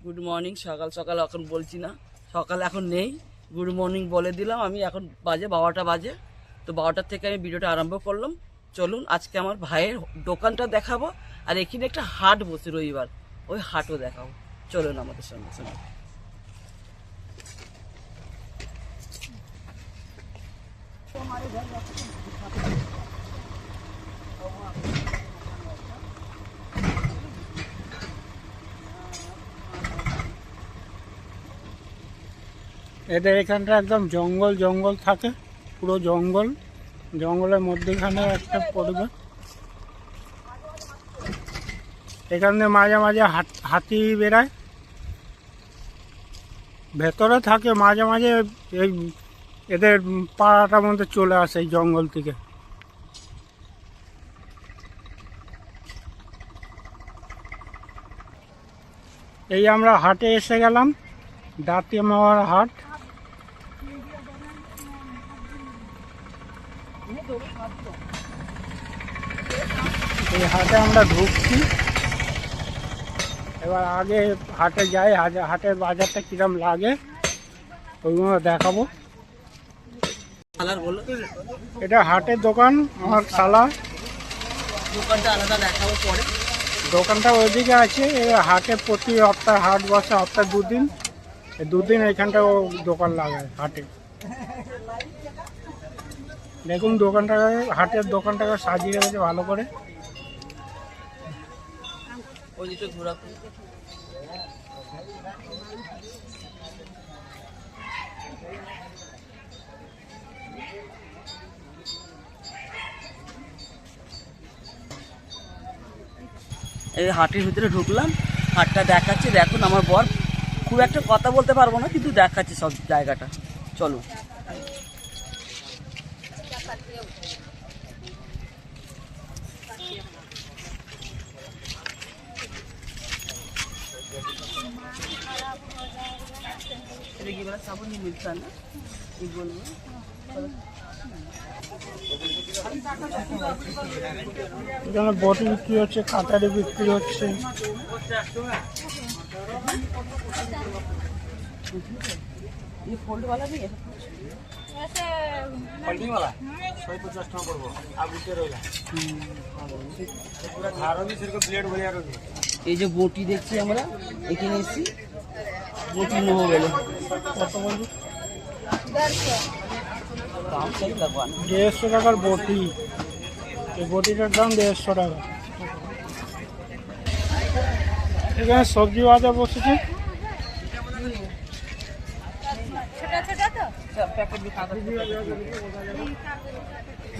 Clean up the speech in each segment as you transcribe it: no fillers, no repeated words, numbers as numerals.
Good morning. সকাল সকাল এখন বলছি না, সকাল এখন নেই, গুড মর্নিং বলে দিলাম আমি। এখন বাজে 12টা বাজে, তো 12টার থেকে আমি ভিডিওটা আরম্ভ করলাম। চলুন আজকে আমার ভাইয়ের দোকানটা দেখাবো, আর এখানে একটা হাট বসে রবিবার, ওই হাটও দেখাবো। চলুন আমাদের সঙ্গে সঙ্গে। এদের এখানটা একদম জঙ্গল জঙ্গল থাকে, পুরো জঙ্গল, জঙ্গলের মধ্যেখানে একটা পরিবেশ। এখানে মাঝে মাঝে হাতি বেড়ায়, ভেতরে থাকে মাঝে মাঝে। এই এদের পাড়াটার মধ্যে চলে আসে এই জঙ্গল থেকে। এই আমরা হাটে এসে গেলাম, দাঁতিয়ামাওয়ার হাট। এই হাটে আমরা ঢুকছি। এবার আগে হাটে যাই, হাটের বাজারটা কিরম লাগে ওইগুলো দেখাবো। এটা হাটের দোকান, আমার খালা। দোকানটা আলাদা দেখাবো পরে। দোকানটা ওইদিকে আছে। হাটে প্রতি সপ্তাহে হাট বসে, সপ্তাহে দুদিন। দুদিন এইখানটা ও দোকান লাগায় হাটে। দেখুন দোকানটাকে, হাটের দোকানটাকে সাজিয়ে রেখেছে ভালো করে। এই হাটের ভিতরে ঢুকলাম, হাটটা দেখাচ্ছি। দেখুন আমার বর খুব একটা কথা বলতে পারবো না, কিন্তু দেখাচ্ছি সব জায়গাটা। চলো। এখানে বটি বিক্রি হচ্ছে, কাটারি বিক্রি হচ্ছে। এই যে বটি দেখছি আমরা, এখানে এসছি বটি নেবো বলে। কত বলছি? 150 টাকার বটি। এই বটিটার দাম 150 টাকা। এখানে সবজি বাজার বসেছে।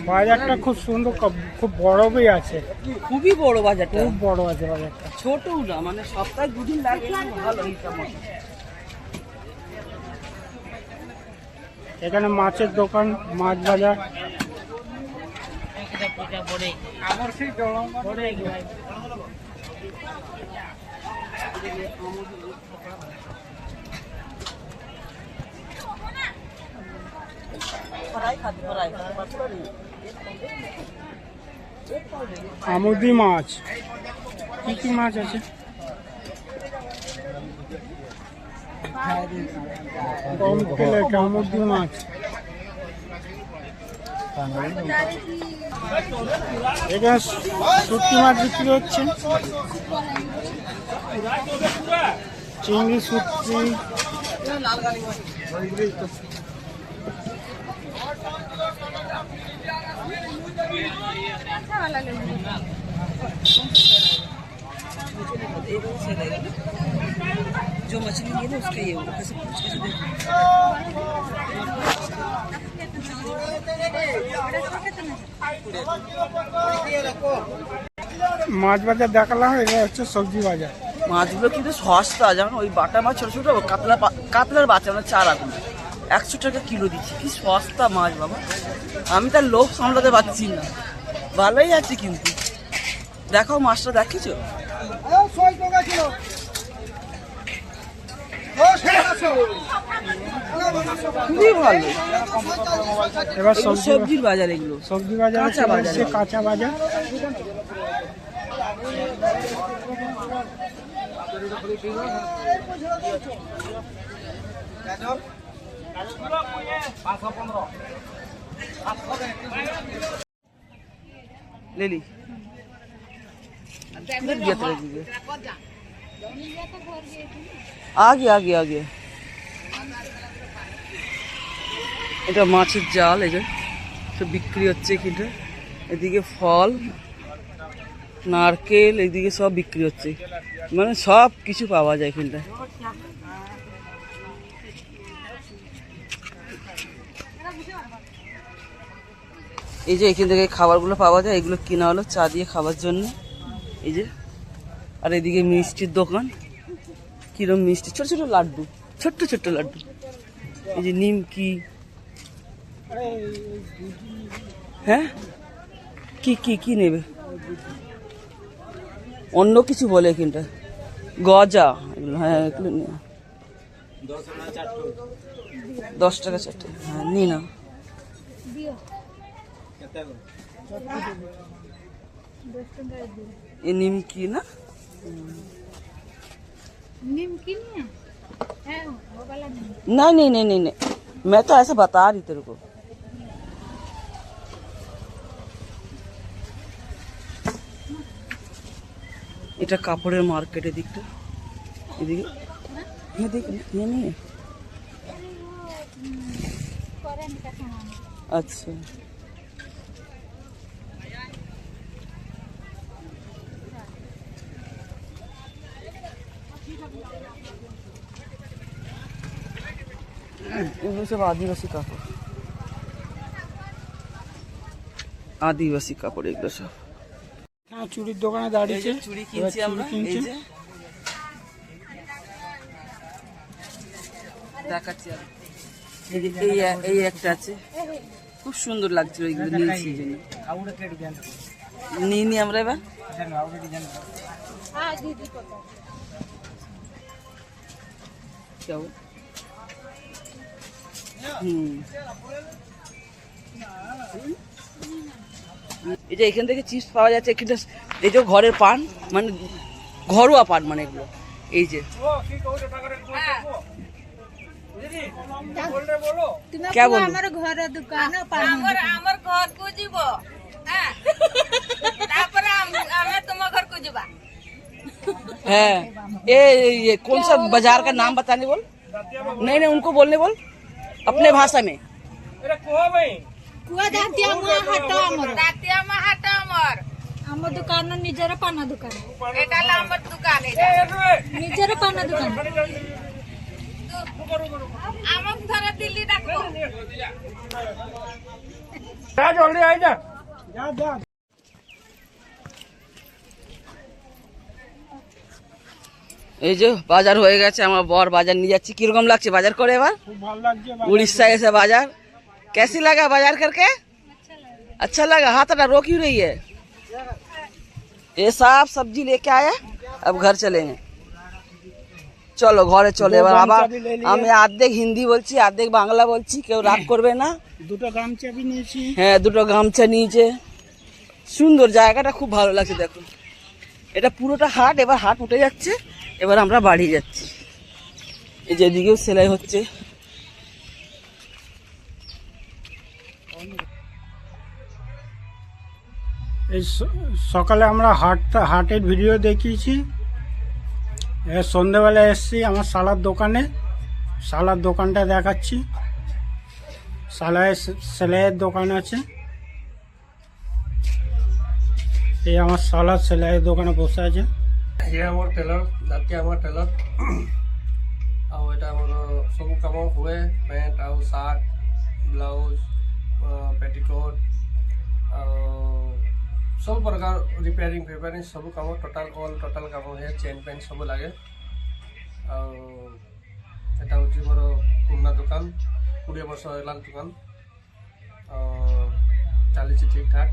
বাজারটা খুব সুন্দর, খুব বড়ই আছে, খুবই বড় বাজারটা, খুব বড় আছে বাজারটা। ছোটও না, মানে সপ্তাহে দুদিন লাগে, ভালো হিসাব মতো। এখানে মাছের দোকান, মাছ বাজার। আমুদি মাছ, কি কি মাছ আছে? কম প্লেট আমুদি মাছ। এখানে শুটকি মাছ বিক্রি হচ্ছে, চিংড়ি, শুটকি। जो मछली है ना उसका ये कैसे মাছ বাজার দেখালাম। এটা হচ্ছে সবজি বাজার। মাছগুলো কিন্তু সস্তা, যেমন ওই বাটা মাছ ছোটো ছোটো, কাতলার বাচ্চা মানে 4 আগুন 100 টাকা কিলো দিচ্ছি। কি সস্তা মাছ বাবা, আমি তার লোভ সামলাতে পারছি না। ভালোই আছে কিন্তু। দেখাও মাছটা, দেখেছো? খুবই ভালো। এবার সবজির বাজার, এগুলো সবজি বাজার, কাঁচা বাজার। ले ली किधर गया तेरा जीजे? आ गया এটা মাছের জাল, এই যে সব বিক্রি হচ্ছে এখানে। এদিকে ফল, নারকেল, এইদিকে সব বিক্রি হচ্ছে, মানে সব কিছু পাওয়া যায় এখানটা। এই যে এখান থেকে খাবারগুলো পাওয়া যায়, এগুলো কেনা হলো চা দিয়ে খাবার জন্য। এই যে, আর এদিকে মিষ্টির দোকান, কিরম মিষ্টি, ছোট ছোট লাড্ডু, ছোট্ট লাড্ডু। এই যে নিমকি, হ্যাঁ কি নেবে? অন্য কিছু বলে এখানটা, গজা এগুলো, হ্যাঁ এগুলো নিয়ে 10 টাকা 4টে। হ্যাঁ নি না, ये निमकी ना, निमकी नहीं है वो वाला नहीं, मैं तो ऐसा बता रही तेरे को। এটা কাপড়ের মার্কেটের দিকটা, এদিকে ये देख, ये नहीं है। अच्छा, এগুলো সব আদিবাসী কাপড়, এগুলো সব। হ্যাঁ, চুড়ির দোকানে দাঁড়িয়েছে, চুড়ি কিনছি আমরা, এই যে দেখাচ্ছি। এই একটা আছে, খুব সুন্দর লাগছিল, এগুলো নিয়েছি জন্য নিয়ে আমরা এবার। এই যে এখান থেকে চিপস পাওয়া যাচ্ছে, কিন্তু এই যে ঘরের পান, মানে ঘরোয়া পান, মানে এগুলো এই যে क्या बोलो? আমার ঘর দোকান আমার ঘর কো যাব, হ্যাঁ তারপরে আমি তোমার ঘর কো যাব। है ये कौन सा बाजार का नाम बताने बोल? नहीं उनको बोलने बोल अपने भाषा में। কুয়া দাঁতিয়া মা হাট আমার দাতিয়া মাহাট আমার দোকান নিজের পানা দোকান, এটা হলো আমার দোকান, এটা নিজের পানা দোকান। আমার ধরে দিল্লি ডাকবো। জলদি আই যা। এই যে বাজার হয়ে গেছে, আমার বর বাজার নিয়ে যাচ্ছি। কিরকম লাগছে বাজার করে এবার? খুব ভালো লাগছে। उड़ीसा ऐसे बाजार कैसी लगा बाजार करके? अच्छा लगा। हाथ ना रो क्यों रही है? ये सब सब्जी लेके आया, अब घर चलेंगे। চলো ঘরে চলে। এবার আবার আমি অর্ধেক হিন্দি বলছি, অর্ধেক বাংলা বলছি, কেউ রাগ করবে না। দুটো গামছা বি নিয়েছি। হ্যাঁ, দুটো গামছা নিয়েছে। সুন্দর জায়গাটা, খুব ভালো লাগছে। দেখো, এটা পুরোটা হাট, এবার হাট উঠে যাচ্ছে, এবার আমরা বাড়ি যাচ্ছি। এই যে এদিকেও সেলাই হচ্ছে। এই সকালে আমরা হাটের ভিডিও দেখিয়েছি। সন্ধ্যেবেলা এসছি আমার শালার দোকানে, শালার দোকানটা দেখাচ্ছি। সেলাইয়ের দোকান আছে, এই আমার শালার সেলাইয়ের দোকানে বসে আছে। ये आम टेलर जाती आम टेलर आम सब कम हुए पैंट आउ सार्ट ब्लाउज पेटिकोट सब प्रकार रिपेयरिंग फेपेयरिंग सब कम टोटाल ऑल टोटाल कम है। चेन पेन सब लगे। এটা হচ্ছে মোর পুরনা দোকান, 20 বছর হলাম দোকান, চালিছে ঠিকঠাক।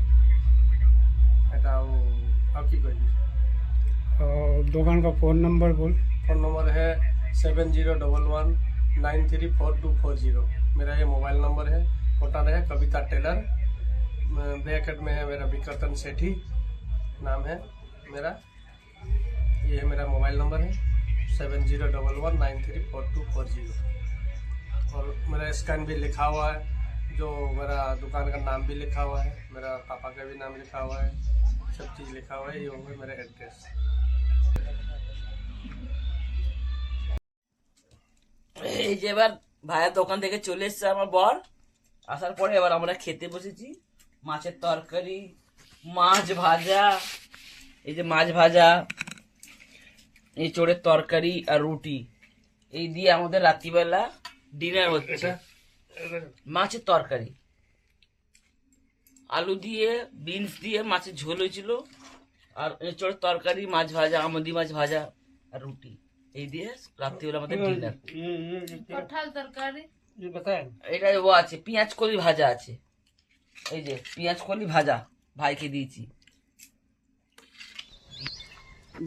এটা আর কি কইবি? दुकान का फ़ोन नंबर बोल। फ़ोन नंबर है 7011934240। मेरा ये मोबाइल नंबर है। कोटा है कविता टेलर, ब्रैकेट में है मेरा विक्रतन सेठी नाम है मेरा। ये मेरा मोबाइल नंबर है। 7011934240 और मेरा स्कैन भी लिखा हुआ है, जो मेरा दुकान का नाम भी लिखा हुआ है, मेरा पापा का भी नाम लिखा हुआ है, सब चीज़ लिखा हुआ है। ये होगा मेरा एड्रेस। এই যে এবার ভাইয়ের দোকান থেকে চলে এসছে আমার বর, আসার পরে এবার আমরা খেতে বসেছি। মাছের তরকারি, মাছ ভাজা, এই যে মাছ ভাজা, এই চোরের তরকারি আর রুটি, এই দিয়ে আমাদের রাত্রিবেলা ডিনার হচ্ছে। মাছের তরকারি, আলু দিয়ে, বিনস দিয়ে মাছের ঝোল হয়েছিল, আর চোরের তরকারি, মাছ ভাজা, আমদি মাছ ভাজা আর রুটি, এই দিয়ে রাত্রিবেলা আমাদের ডিনার। কাঁঠাল তরকারি, এটা ও আছে, পেঁয়াজ কলি ভাজা আছে, এই যে পেঁয়াজ কলি ভাজা ভাইকে দিয়েছি।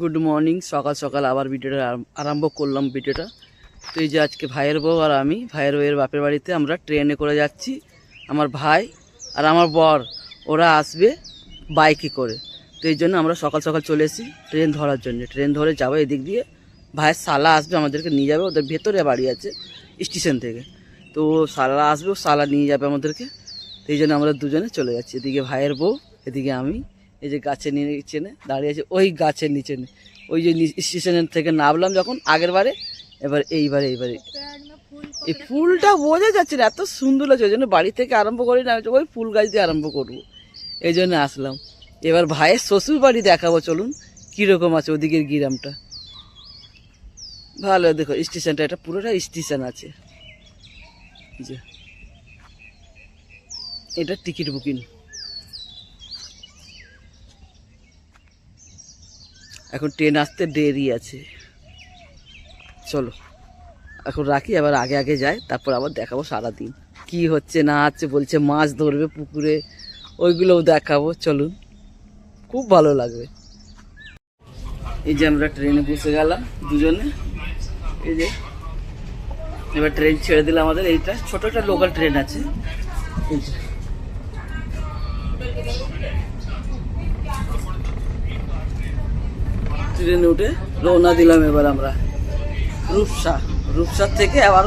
গুড মর্নিং, সকাল সকাল আবার ভিডিওটা আরম্ভ করলাম ভিডিওটা। তো এই যে আজকে ভাইয়ের বউ আর আমি, ভাইয়ের বউয়ের বাপের বাড়িতে আমরা ট্রেনে করে যাচ্ছি। আমার ভাই আর আমার বর ওরা আসবে বাইকে করে। তো এই জন্য আমরা সকাল সকাল চলে এসেছি ট্রেন ধরার জন্য। ট্রেন ধরে যাবো এদিক দিয়ে, ভাইয়ের শালা আসবে আমাদেরকে নিয়ে যাবে, ওদের ভেতরে বাড়ি আছে স্টেশন থেকে। তো শালা আসবে, ও শালা নিয়ে যাবে আমাদেরকে। তো এই জন্য আমরা দুজনে চলে যাচ্ছি, এদিকে ভাইয়ের বউ, এদিকে আমি। এই যে গাছের নিচে দাঁড়িয়ে আছে, ওই গাছের নিচে, ওই যে স্টেশনের থেকে নামলাম যখন আগের বারে, এবার এইবারে এই ফুলটা বোঝা যাচ্ছে না, এত সুন্দর লাগছে। ওই জন্য বাড়ি থেকে আরম্ভ করি না, ওই ফুল গাছ দিয়ে আরম্ভ করবো, এই জন্য আসলাম। এবার ভাইয়ের শ্বশুর বাড়ি দেখাবো, চলুন কীরকম আছে ওদিকের গ্রামটা। ভালো দেখো স্টেশনটা, এটা পুরোটা স্টেশন আছে। যে এটা টিকিট বুকিং। এখন ট্রেন আসতে দেরি আছে, চলো এখন রাখি, আবার আগে আগে যাই, তারপর আবার দেখাবো সারাদিন কি হচ্ছে না হচ্ছে। বলছে মাছ ধরবে পুকুরে, ওইগুলোও দেখাবো, চলুন খুব ভালো লাগবে। এই যে আমরা ট্রেনে বসে গেলাম দুজনে, এই যে এবার ট্রেন ছেড়ে দিলাম আমাদের। এইটা ছোট একটা লোকাল ট্রেন আছে, এই যে ট্রেনে উঠে রওনা দিলাম। এবার আমরা রূপসা থেকে আবার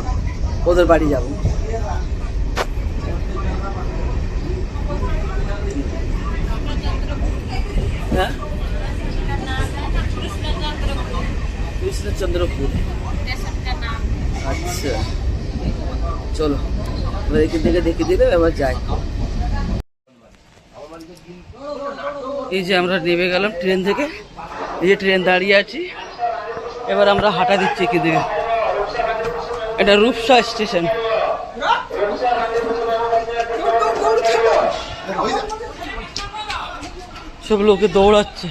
ওদের বাড়ি যাব। হ্যাঁ, কৃষ্ণচন্দ্রপুর। আচ্ছা চলো, এবার এখান থেকে দেখিয়ে দিলে এবার যাই। এই যে আমরা নেমে গেলাম ট্রেন থেকে, এই যে ট্রেন দাঁড়িয়ে আছি। এবার আমরা হাঁটা দিচ্ছি কি দিকে, এটা রূপসা স্টেশন। সব লোকে দৌড়াচ্ছে,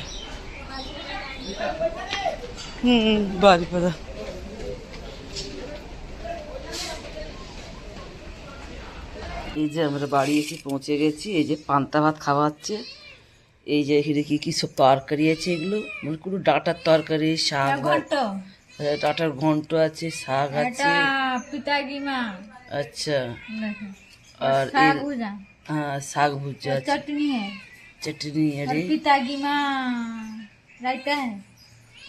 বাড়ি পাড়া। এই যে আমরা বাড়ি এসে পৌঁছে গেছি। এই যে পান্তা ভাত খাওয়া হচ্ছে। এই যে এখানে কি কি সব তরকারি আছে, এগুলো মানে কোনো ডাটার তরকারি, শাক, ডাটার ঘন্ট আছে, শাক আছে, আচ্ছা, আর হ্যাঁ শাক ভুজা আছে, चटनी है, पिता की माँ रायता है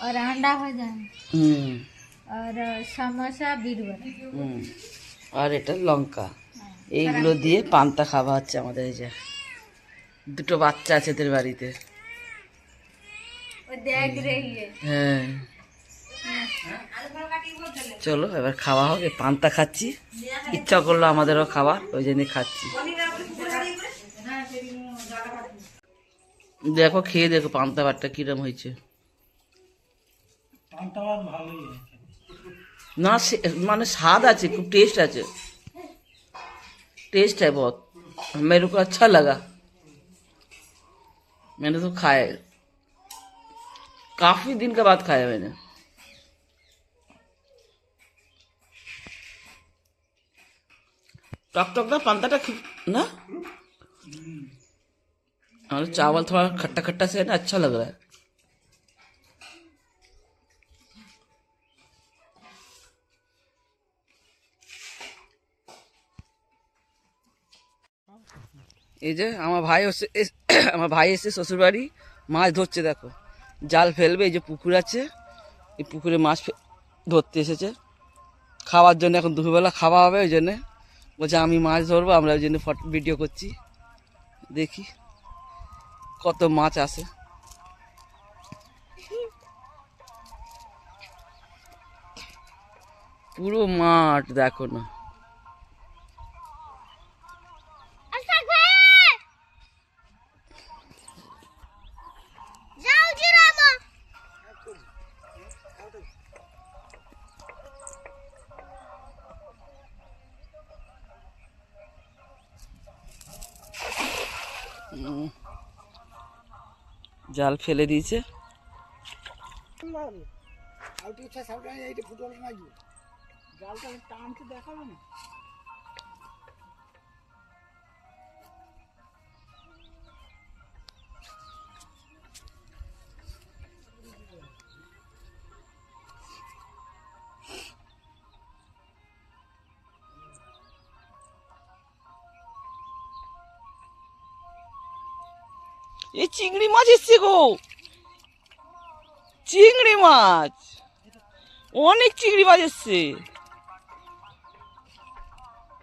और अंडा भजा है और समोसा बीरबल। আর এটা লঙ্কা, এইগুলো দিয়ে পান্তা খাওয়া হচ্ছে আমাদের। এই যে দুটো বাচ্চা আছে এদের বাড়িতে, হ্যাঁ। চলো এবার খাওয়া হোক, পান্তা খাচ্ছি, ইচ্ছা করলো আমাদেরও খাবার, ওই জন্য খাচ্ছি। দেখো খেয়ে দেখো পান্তা ভাতটা কিরম হয়েছে। না মানে স্বাদ আছে, খুব टेस्ट আছে, टेस्ट है बहुत, मेरे को अच्छा लगा, मैंने तो खाया, काफी दिन के बाद खाया मैंने। टक टक ना पांता ना, और चावल थोड़ा खट्टा खट्टा से है ना, अच्छा लग रहा है। এই যে আমার ভাই এসে শ্বশুর বাড়ি মাছ ধরছে, দেখো জাল ফেলবে। এই যে পুকুর আছে, এই পুকুরে মাছ ধরতে এসেছে খাওয়ার জন্য। এখন দুপুরবেলা খাওয়া হবে, ওই জন্যে বলছে আমি মাছ ধরবো, আমরা ওই জন্য ভিডিও করছি। দেখি কত মাছ আসে। পুরো মাঠ দেখো না। জাল ফেলে দিয়েছে। জালটা টানতে দেখাবে না। এই চিংড়ি মাছ এসছে গো, চিংড়ি মাছ, অনেক চিংড়ি মাছ এসছে।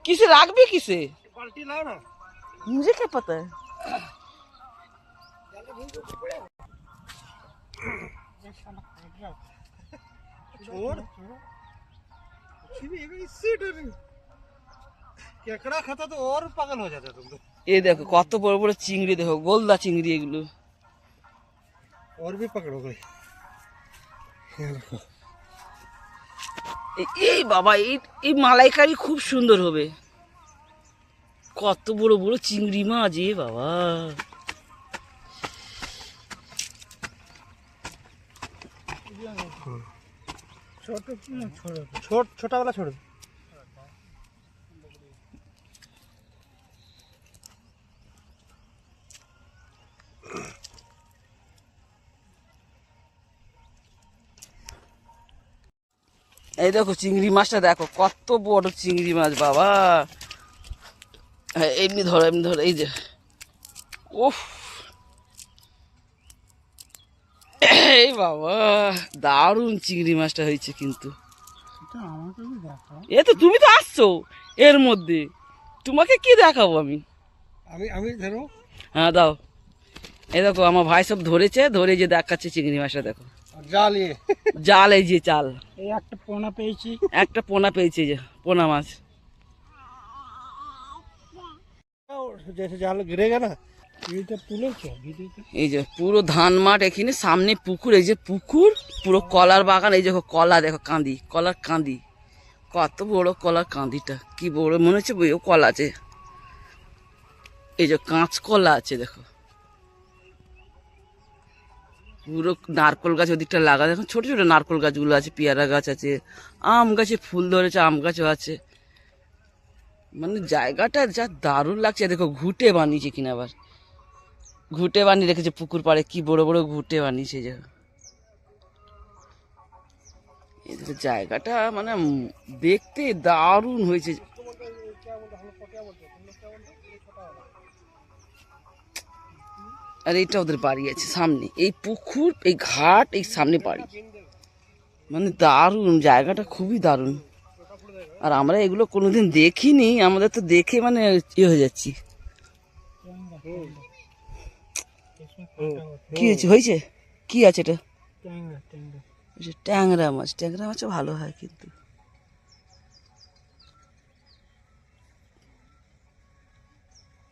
किसे राखबी किसे बाल्टी लाओ ना। मुझे क्या पता है। छोड़ इससे डर केकड़ा खाता तो और पागल हो जाता तुम तो। ये देखो कत बड़ बड़ चिंगड़ी, देखो गोलदा चिंगड़ी एगुलो और भी पकड़ोगे। এই বাবা, এই মালাইকারি খুব সুন্দর হবে। কত বড় বড় চিংড়ি মাছ এ বাবা। छोटा वाला छोड़। এই দেখো চিংড়ি মাছটা দেখো কত বড় চিংড়ি মাছ বাবা। এমনি ধরো এমনি ধরো, এই যে ওফ, এই বাবা দারুণ চিংড়ি মাছটা হয়েছে কিন্তু। এ তো তুমি তো আসছো এর মধ্যে, তোমাকে কি দেখাবো আমি। আমি ধরো। হ্যাঁ দাও। এই দেখো আমার ভাই সব ধরেছে, ধরে যে দেখাচ্ছে চিংড়ি মাছটা দেখো। জাল জাল, এই যে চাল, এই একটা পোনা পেয়েছি, একটা পোনা পেয়েছি, যে পোনা মাছ। जैसे जाल गिरेगा ना। ভিডিওটা তুলেছো ভিডিওতে? এই যে পুরো ধান মাঠ, এখানে সামনে পুকুর, এই যে পুকুর, পুরো কলার বাগান। এই দেখো কলা, দেখো কাঁদি, কলার কাঁদি, কত বড় কলার কাঁদিটা, কি বড় মনে হচ্ছে বইও কলা আছে। এই যে কাঁচ কলা আছে দেখো, পুরো নারকোল গাছ ওদিকটা লাগা, দেখো ছোট ছোট নারকোল গাছগুলো আছে, পেয়ারা গাছ আছে, আম গাছে ফুল ধরেছে, আম গাছও আছে। মানে জায়গাটা যা দারুণ লাগছে। দেখো ঘুটে বানিয়েছে কিনা, আবার ঘুটে বানিয়ে রেখেছে পুকুর পাড়ে, কি বড় বড় ঘুটে বানিয়েছে। যে এদের জায়গাটা মানে দেখতে দারুণ হয়েছে। আর এইটা ওদের বাড়ি আছে সামনে, এই পুকুর, এই ঘাট, এই সামনে বাড়ি। মানে দারুণ জায়গাটা, খুবই দারুণ। আর আমরা এগুলো কোনোদিন দেখিনি, আমাদের তো দেখে মানে ইয়ে হয়ে যাচ্ছি। কি হয়েছে কি আছে এটা? ট্যাংরা মাছ, ট্যাংরা মাছও ভালো হয় কিন্তু।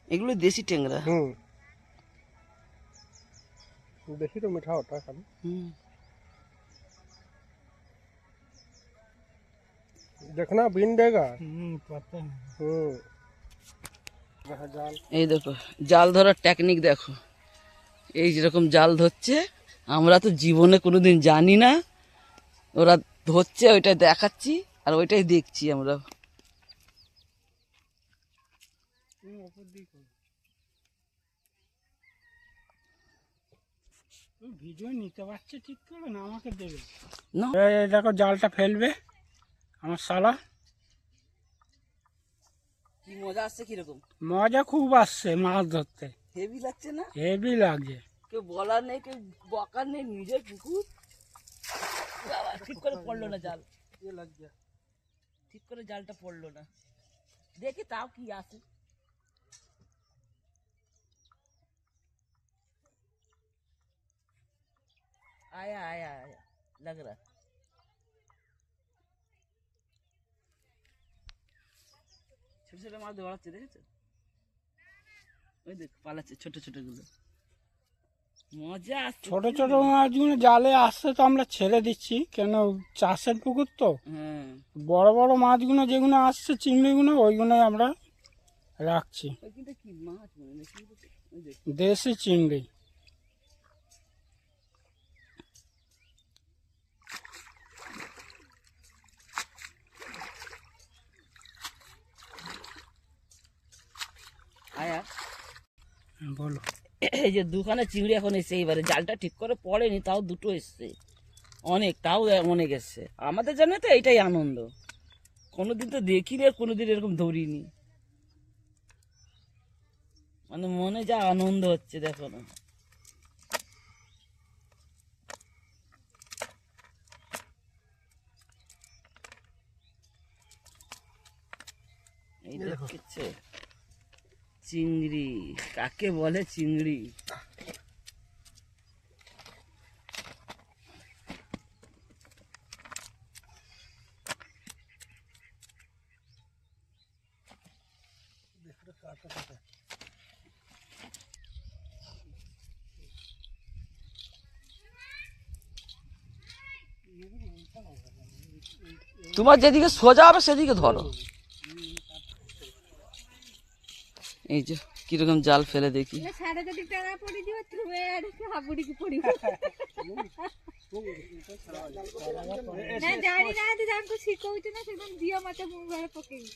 এগুলো দেশি ট্যাংরা। देसी तो मीठा होता है खाली। देखना बीन देगा। पता है। जाल। এই দেখো জাল ধরার টেকনিক দেখো, এই যেরকম জাল ধরছে, আমরা তো জীবনে কোনোদিন জানি না, ওরা ধরছে ওইটা দেখাচ্ছি আর ওইটাই দেখছি আমরা। ভিডিও নিতে পারছে ঠিক করে না, আমাকে দেবে না। এই দেখো জালটা ফেলবে আমার শালা। কি মজা আসছে, কিরকম মজা খুব আসছে মাছ ধরতে, হেভি লাগছে না? হেভি লাগছে। কেউ বলার নেই, কেউ বকার নেই, নিজের পুকুর। বাবা, ঠিক করে পড়লো না জাল। ঠিক করে জালটা পড়লো না, দেখি তাও কি আছে। आया आया आया लग रहा। ছোট ছোট মাছ দৌড়াচ্ছে, দেখেছো? ওই দেখ পালাচ্ছে ছোট ছোট গুলো, মজা আসছে। ছোট ছোট মাছগুলো জালে আসছে তো আমরা ছেড়ে দিচ্ছি, কেন চাষের পুকুর তো। হ্যাঁ, বড় বড় মাছগুলো যেগুলো আসছে চিংড়িগুলো ওইগুলোই আমরা রাখছি, ওইখানটা কি মাছ মনে নেই, ওই দেখ দেশি চিংড়ি। আয়া। বলো। এই যে দুখানে চিংড়ি এখন এসে, এইবারে জালটা ঠিক করে পড়েনি, তাও দুটো এসছে, অনেক, তাও অনেক এসছে। আমাদের জন্য তো এইটাই আনন্দ, কোনোদিন তো দেখিনি আর কোনোদিন এরকম ধরিনি, মানে মনে যা আনন্দ হচ্ছে দেখো না। এই দেখছো চিংড়ি, কাকে বলে চিংড়ি। তোমার যেদিকে সোজা হবে সেদিকে ধরো। এই যে কিরকম জাল ফেলে দেখি। সাড়ে যদি টাকা পড়ে দিও তুমি আর হাবুড়ি কি পড়িব না, জানি না তো জানকো শিখাউছ না, সেদিন দিও মতে মুখ ঘরে পকেই।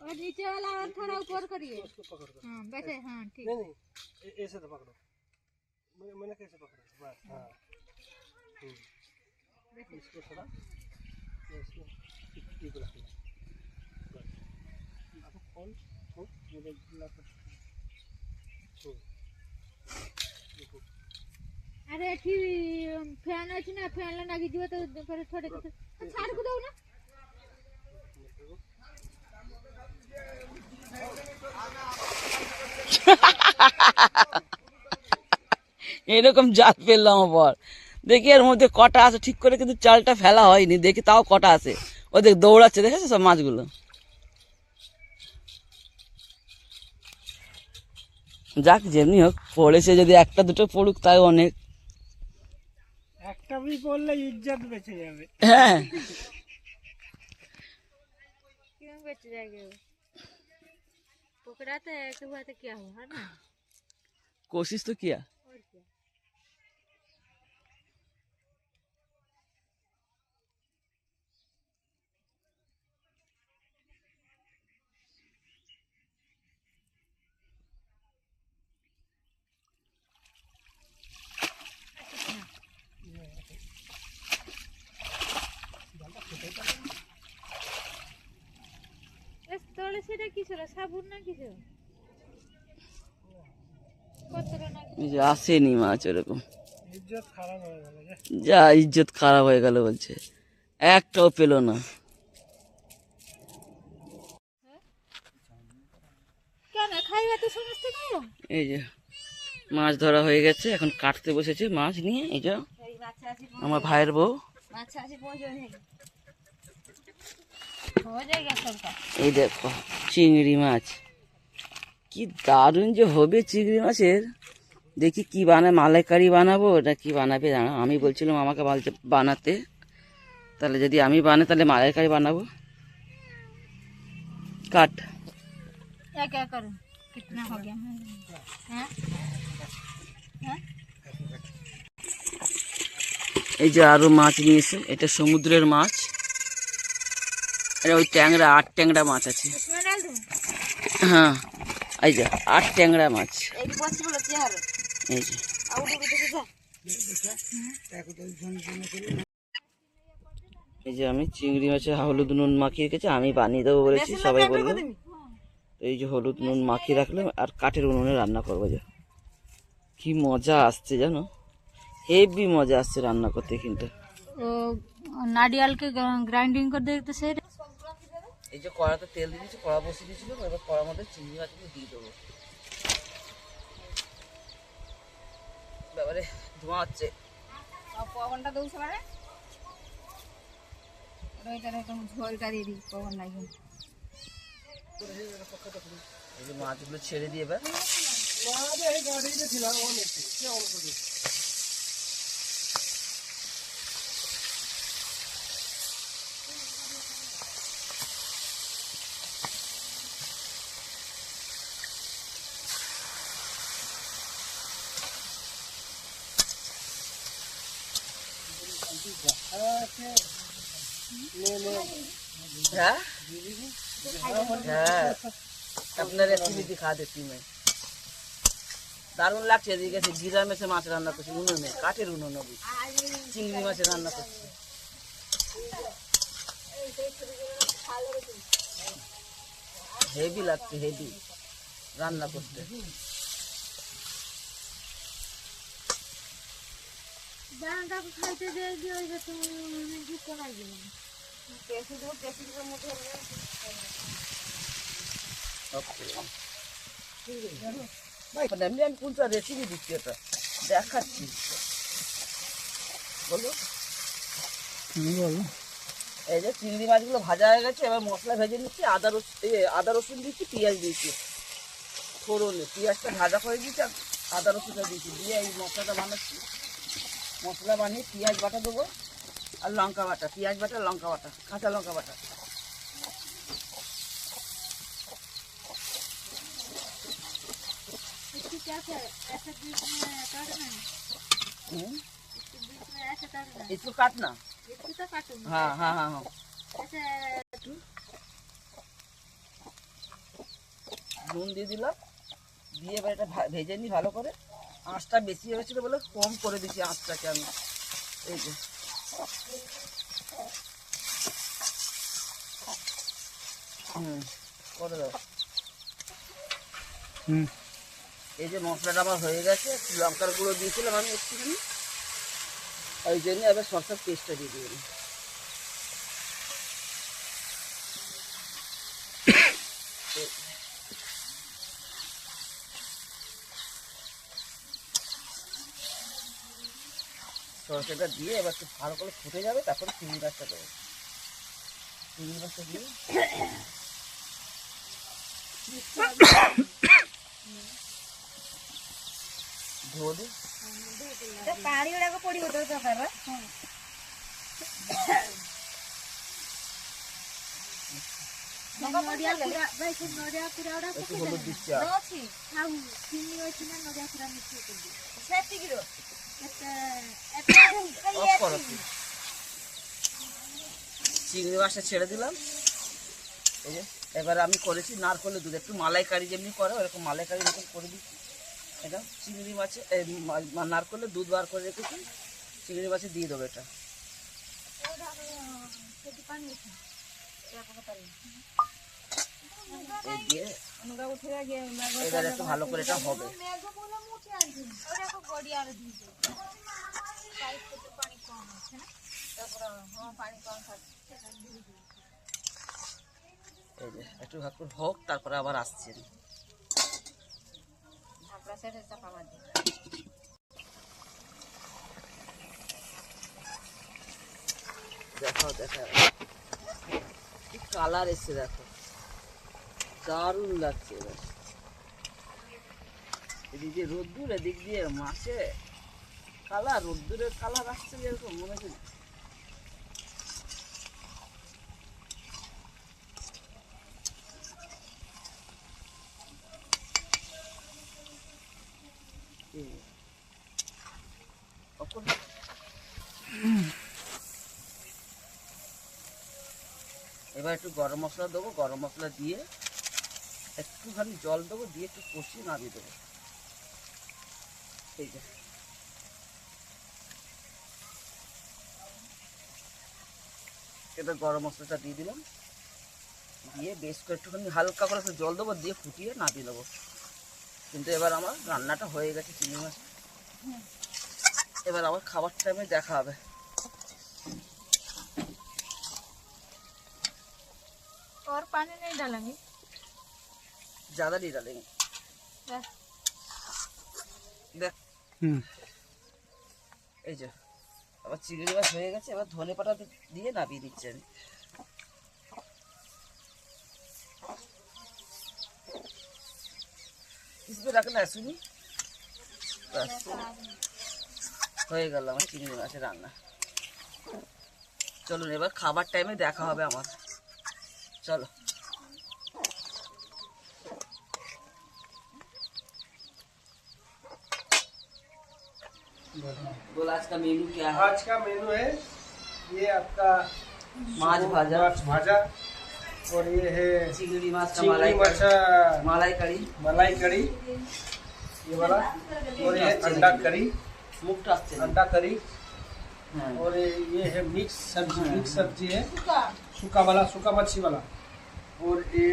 और नीचे वाला और थोड़ा ऊपर करिए। हाँ वैसे, हाँ ठीक। नहीं नहीं, ऐसे तो पकड़ो, मैंने कैसे पकड़ा बस। हाँ इसको थोड़ा इसको ठीक रखना बस। अब खोल खोल मेरे गिला पर। अरे ठीक फैन আছে না, ফ্যান লাগি দিও তো পরে ছোটে ছোট ছাড় কো দাও না। এরকম জাল ফেললাম আবার, দেখি এর মধ্যে কটা আছে ঠিক করে, কিন্তু চালটা ফেলা হয়নি, দেখি তাও কটা আছে। ও দেখ দৌড়াচ্ছে, দেখেছো সব মাছগুলো। যাক যেমনি হোক পড়েছে, যদি একটা দুটো পড়ুক তাই অনেক। একটা বি পড়লে ইজ্জত বেঁচে যাবে। হ্যাঁ क्यों बच जाएगा वो, पकड़ाते है तो बात क्या हुआ है ना। कोशिश तो किया। और क्या তোলে সেটা কি ছিল, সাবুন না কিছু কতর না। এই যে আসেনি মাছ ওরকম, ইজ্জত খারাপ হয়ে গেল। যা ইজ্জত খারাপ হয়ে গেল বলছে, একটাও পেলো না। কেন খাইবা তো সমস্ত খাইও। এই যে মাছ ধরা হয়ে গেছে, এখন কাটতে বসেছে মাছ নিয়ে। এই যে আমার ভাইয়ের বউ, अच्छा से पहुंच हो जाएगा सबका। এই দেখো চিংড়ি মাছ, কি দারুণ যে হবে চিংড়ি মাছের। দেখি কি বানায়, মালাইকারি বানাবো না কি বানাবে জানো। আমি বলছিলাম আমাকে বানাতে, তাহলে যদি আমি বানাই তাহলে মালাইকারি বানাবো। কাট। क्या क्या करूं, कितना हो गया हैं? हैं? এই যে আরো মাছ নিয়েছে, এটা সমুদ্রের মাছ, এটা ওই ট্যাংরা, 8 ট্যাংরা মাছ আছে। इसमें डाल दूं। হ্যাঁ এই যে 8 ট্যাংরা মাছ। एक पॉसिबल है यार, এই যে आउट भी देखो जा। এই যে আমি চিংড়ি মাছে হলুদ নুন মাখিয়ে রেখেছি, আমি বানিয়ে দেবো বলেছি, সবাই বললো। তো এই যে হলুদ নুন মাখিয়ে রাখলাম, আর কাঠের উনুনে রান্না করবো। যে কি মজা আসছে জানো, হেভি মজা আসছে রান্না করতে কিন্তু। वो नारियल के ग्राइंडिंग कर देते से এই যে কড়াতে তেল দিয়ে দিয়েছি, কড়া বসিয়ে দিয়েছিল, এবার কড়ার মধ্যে চিংড়ি মাছগুলো দিয়ে দেবো। ব্যাপারে ধোঁয়া হচ্ছে। পবনটা দৌছে মানে ওইটারে একদম ঝোলটা দিয়ে দিই, পবন লাগে। এই যে মাছগুলো ছেড়ে দিয়ে এবার हाँ हाँ अपना रेसिपी दिखा देती मैं। দারুণ লাগছে। এদিকে জিরা মেশে মাছ রান্না করছি উনুনে, কাঠের উনুনে চিংড়ি মাছের রান্না করছি। হেভি লাগছে, হেভি রান্না করতে। दाना को खाते देगी ওই যে তুমি কি কোনাই দিলাম এমনি আমি কোনটা রেসিপি দিচ্ছি, এটা দেখাচ্ছি। বলো বলো। এই যে চিংড়ি মাছগুলো ভাজা হয়ে গেছে, এবার মশলা ভেজে নিচ্ছি। আদা রসুন দিচ্ছি, পেঁয়াজ দিচ্ছি ফোড়নে। পেঁয়াজটা ভাজা করে দিচ্ছি আর আদা রসুনটা দিচ্ছি, দিয়ে এই মশলাটা বানাচ্ছি। মশলা বানিয়ে পেঁয়াজ বাটা দেবো আর লঙ্কা বাটা, পেঁয়াজ বাটা লঙ্কা বাটা, কাঁচা লঙ্কা বাটা। इसकी क्या है ऐसा बीच में काटना है इसके बीच में ऐसा काटना है একটু কাট না। इसको तो काटूंगा হ্যাঁ হ্যাঁ হ্যাঁ হ্যাঁ ऐसे নুন দিয়ে দিলাম, দিয়ে এবার এটা ভেজে নিই ভালো করে। আঁচটা বেশি হয়েছিল বলে কম করে দিচ্ছি আঁচটাকে আমি। এই যে করে দাও। এই যে মশলাটা আমার হয়ে গেছে, লঙ্কার গুঁড়ো দিয়েছিলাম আমি একটুখানি, ওই জন্য এবার সরষের পেস্টটা দিয়ে দিলাম। সরষেটা দিয়ে এবার একটু ভালো করে ফুটে যাবে, তারপরে চিংড়ি মাছটা দেবো। চিংড়ি মাছটা দিয়ে ধো দে। ପାଣି ଗୁଡାକ ପଡିବ ତ ତରକାରୀ नडिया पूरा भाई से नडिया पूरा उड़ा একটু হলুদ দিচ্ছি আর ଅଛି खाऊ चिनी होची ना नडिया पूरा मिक्स कर दी ସେତିକିର অফ করো। চিংড়ি মাছটা ছেড়ে দিলাম। এই যে এবার আমি করেছি নারকলের দুধ, একটু মালাইকারি যেমনি করে ওরকম মালাইকারি মতন করে দিচ্ছি। এটা চিংড়ি মাছে নারকলের দুধ বার করে রেখেছি, চিংড়ি মাছে দিয়ে দেবো এটা। এই দিয়ে এবার একটু ভালো করে এটা হবে। गड़िया दी दे ପାଣି କମ ଅଛି ନା ତାପରେ ହଁ ପାଣି କମ ଖାচ্ছে এই যে একটু ভাগ করে হোক, তারপরে আবার আসছি। ঢাকনা সেটা চাপা মার দিই দেখো দেখো কি কালার এসছে, দেখো দারুণ লাগছে। এবার এদিক দিয়ে রোদ্দুর, এদিক দিয়ে মাছে কালার, রোদ্দুরের কালার আসছে যেরকম মনে হচ্ছে। এবার একটু গরম মশলা দেবো, গরম মশলা দিয়ে একটুখানি জল দেবো, দিয়ে একটু কষিয়ে নামিয়ে দেবো। এই যে এবার গরম মশলাটা দিয়ে দিলাম, দিয়ে বেশ করে একটুখানি হালকা করে একটু জল দেবো, দিয়ে ফুটিয়ে নামিয়ে দেবো। কিন্তু এবার আমার রান্নাটা হয়ে গেছে চিংড়ি মাছ। এবার আবার খাবার টাইমে দেখা হবে। और पानी नहीं डालेंगे? ज्यादा नहीं डालेंगे। बस। দেখ হুম এই যে আবার চিংড়ি মাছ হয়ে গেছে, এবার ধনে পাতা দিয়ে নামিয়ে দিচ্ছি আমি। इसमें रखना है सुनी, बस হয়ে গেল আমার চিংড়ি মাছের রান্না। চলুন এবার খাবার টাইমে দেখা হবে আমার, চলো। बोल आज का मेनू क्या है? आज का मेनू है ये आपका माछ भाजा, माछ भाजा, और ये है चिंगड़ी माछ का चिंगड़ी मलाई कड़ी, मलाई कड़ी ये वाला, और ये अंडा करी, मुफ्त आते हैं। अंडा करी, हाँ। और ये है मिक्स सब्जी है, सूखा वाला, सूखा मच्छी वाला, और ये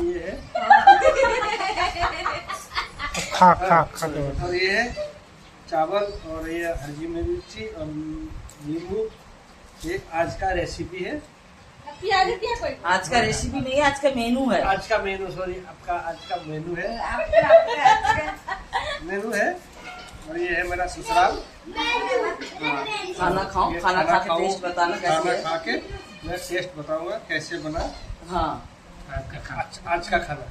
ये है, খা খা খা তো और ये है चावल, और ये हरी मिर्ची और नींबू। ये आज का रेसिपी है, प्याज दिया कोई आज का रेसिपी नहीं है, आज का मेनू है। आज का मेनू, सॉरी आपका आज का मेनू है, मेनू है। और ये है मेरा ससुराल। खाना खाओ, ये खाना खा के खाओ, टेस्ट बताना कैसे खाना है। खा के मैं टेस्ट बताऊंगा कैसे बना हाँ आज का खाना।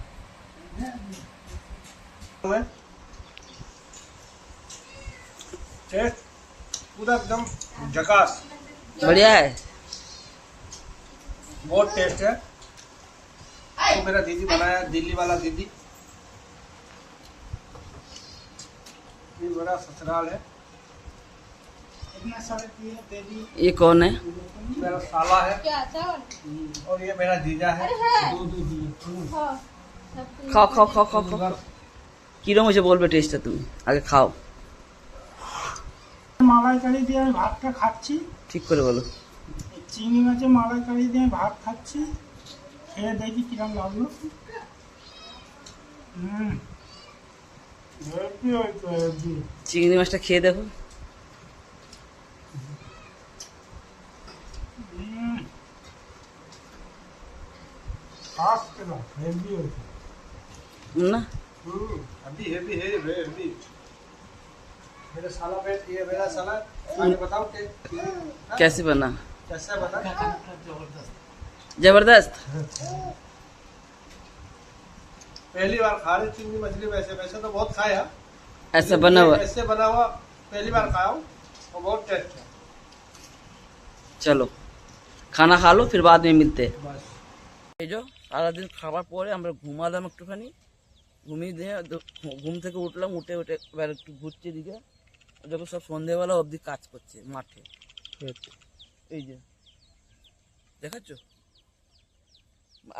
टेस्ट पूरा एकदम झकास, बढ़िया है। बहुत टेस्ट है। तो मेरा दीदी बनाया, दिल्ली वाला दीदी। ये बड़ा ससुराल है, ये कौन है? मेरा साला है, क्या चावल? और ये मेरा जीजा है। हाँ, सब कुछ। খাও খাও খাও খাও খাও। কিরম হয়েছে বলবে টেস্টটা, তুমি আগে খাও, মালাইকারি দিয়ে আমি ভাতটা খাচ্ছি, ঠিক করে বলো। চিংড়ি মাছের মালাইকারি দিয়ে ভাত খাচ্ছি, খেয়ে দেখি কিরম লাগলো। হেভি হয়েছে, হেভি। চিংড়ি মাছটা খেয়ে দেখো। ফার্স্ট ক্লাস, হেভি হয়েছে। না अभी हेवी है, हेवी। मेरा साला पे, ये मेरा साला आगे बताओ कि कैसे बना? कैसा बना। जबरदस्त। पहली बार खा रही चिंगड़ी मछली, वैसे वैसे तो बहुत खाया, ऐसा बना हुआ। ऐसे बना हुआ पहली बार खाया हूँ, और बहुत टेस्ट है। চলো খানা খা লো, फिर बाद में मिलते हैं। बस এই যে সারাদিন খাবার পরে আমরা ঘুমালাম একটুখানি, ঘুমিয়ে দিয়ে ঘুম থেকে উঠলাম, উঠে এবার একটু ঘুরছে দিকে, যখন সব সন্ধেবেলা অবধি কাজ করছে মাঠে। এই যে দেখাচ্ছ,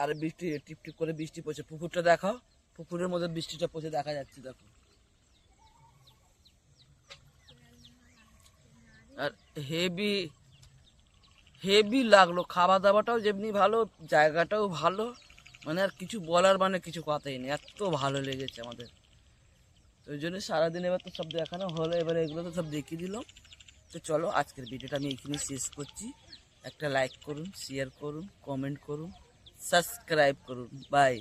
আর বৃষ্টি টিপ টিপ করে বৃষ্টি পড়ছে। পুকুরটা দেখাও, পুকুরের মধ্যে বৃষ্টিটা পড়ছে দেখা যাচ্ছে, দেখো। আর হেভি হেভি লাগলো, খাওয়া দাওয়াটাও যেমনি ভালো, জায়গাটাও ভালো, মানে আর কিছু বলার মানে কিছু কথাই নেই, এত ভালো লেগেছে আমাদের। তো ওই জন্য সারাদিন এবার তো সব দেখানো হলো, এবার এগুলো তো সব দেখিয়ে দিলাম। তো চলো আজকের ভিডিওটা আমি এখানে শেষ করছি। একটা লাইক করুন, শেয়ার করুন, কমেন্ট করুন, সাবস্ক্রাইব করুন। বাই।